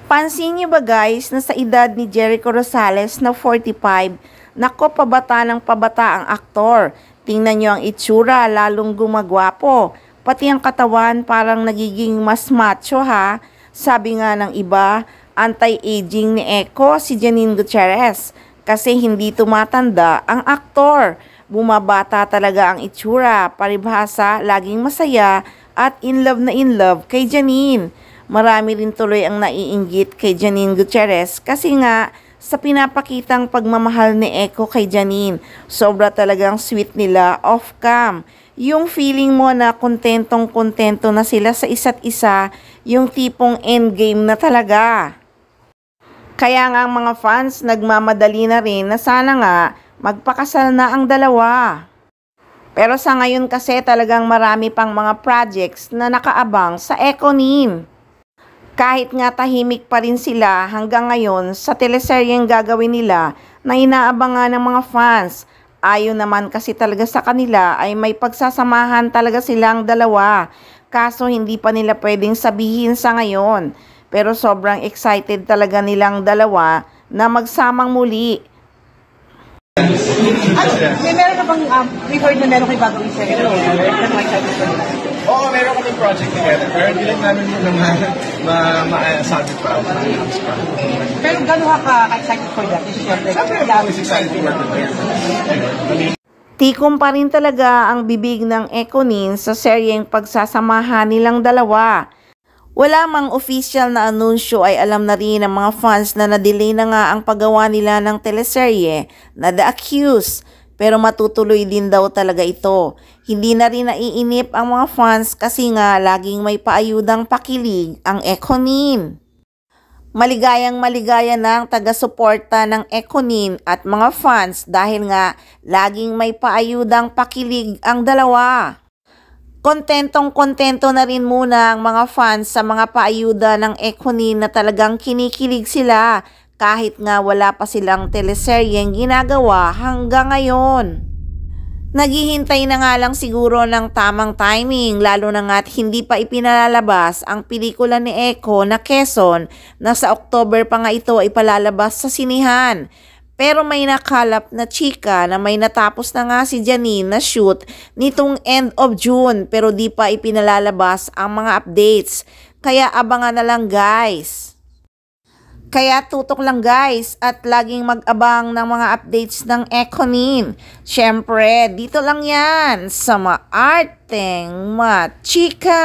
Pansin niyo ba guys na sa edad ni Jericho Rosales na 45, nako pabata ng pabata ang aktor. Tingnan niyo ang itsura, lalong gumagwapo. Pati ang katawan parang nagiging mas macho ha. Sabi nga ng iba, anti-aging ni Eko si Janine Gutierrez kasi hindi tumatanda ang aktor. Bumabata talaga ang itsura, paribhasa, laging masaya at in love kay Janine. Marami rin tuloy ang naiinggit kay Janine Gutierrez kasi nga sa pinapakitang pagmamahal ni Eko kay Janine. Sobra talagang sweet nila off-cam. Yung feeling mo na kontentong-kontento na sila sa isa't isa, yung tipong endgame na talaga. Kaya nga ang mga fans nagmamadali na rin na sana nga magpakasal na ang dalawa. Pero sa ngayon kasi talagang marami pang mga projects na nakaabang sa Ekonin. Kahit nga tahimik pa rin sila hanggang ngayon sa teleseryeng gagawin nila na inaabangan ng mga fans. Ayon naman kasi talaga sa kanila ay may pagsasamahan talaga silang dalawa. Kaso hindi pa nila pwedeng sabihin sa ngayon. Pero sobrang excited talaga nilang dalawa na magsamang muli. May meron na bang we-heard na meron kayo bagong isaya? Oo, meron kaming project together. Pero hindi lang namin ma-sabi pa. Pero gano'n ka-excited for that? Siyempre, I'm always excited to work with her. Tikom pa rin talaga ang bibig ng Ekonin sa seryeng pagsasamahan nilang dalawa. Wala mang official na anunsyo ay alam na rin ng mga fans na na-delay na nga ang paggawa nila ng teleserye na The Accused. Pero matutuloy din daw talaga ito. Hindi na rin naiinip ang mga fans kasi nga laging may paayudang pakilig ang Ekonin. Maligayang maligaya na ang taga-suporta ng Ekonin at mga fans dahil nga laging may paayudang pakilig ang dalawa. Kontentong-kontento na rin muna ang mga fans sa mga paayuda ng Ekonin na talagang kinikilig sila kahit nga wala pa silang teleseryeng ginagawa hanggang ngayon. Naghihintay na nga lang siguro ng tamang timing lalo na nga't hindi pa ipinalalabas ang pelikula ni Eko na Quezon na sa October pa nga ito ay palalabas sa sinihan. Pero may nakalap na chika na may natapos na nga si Janine na shoot nitong end of June pero di pa ipinalalabas ang mga updates. Kaya abangan na lang guys. Kaya tutok lang guys at laging mag-abang ng mga updates ng Ekonin. Siyempre, dito lang yan sa Maarteng Machika.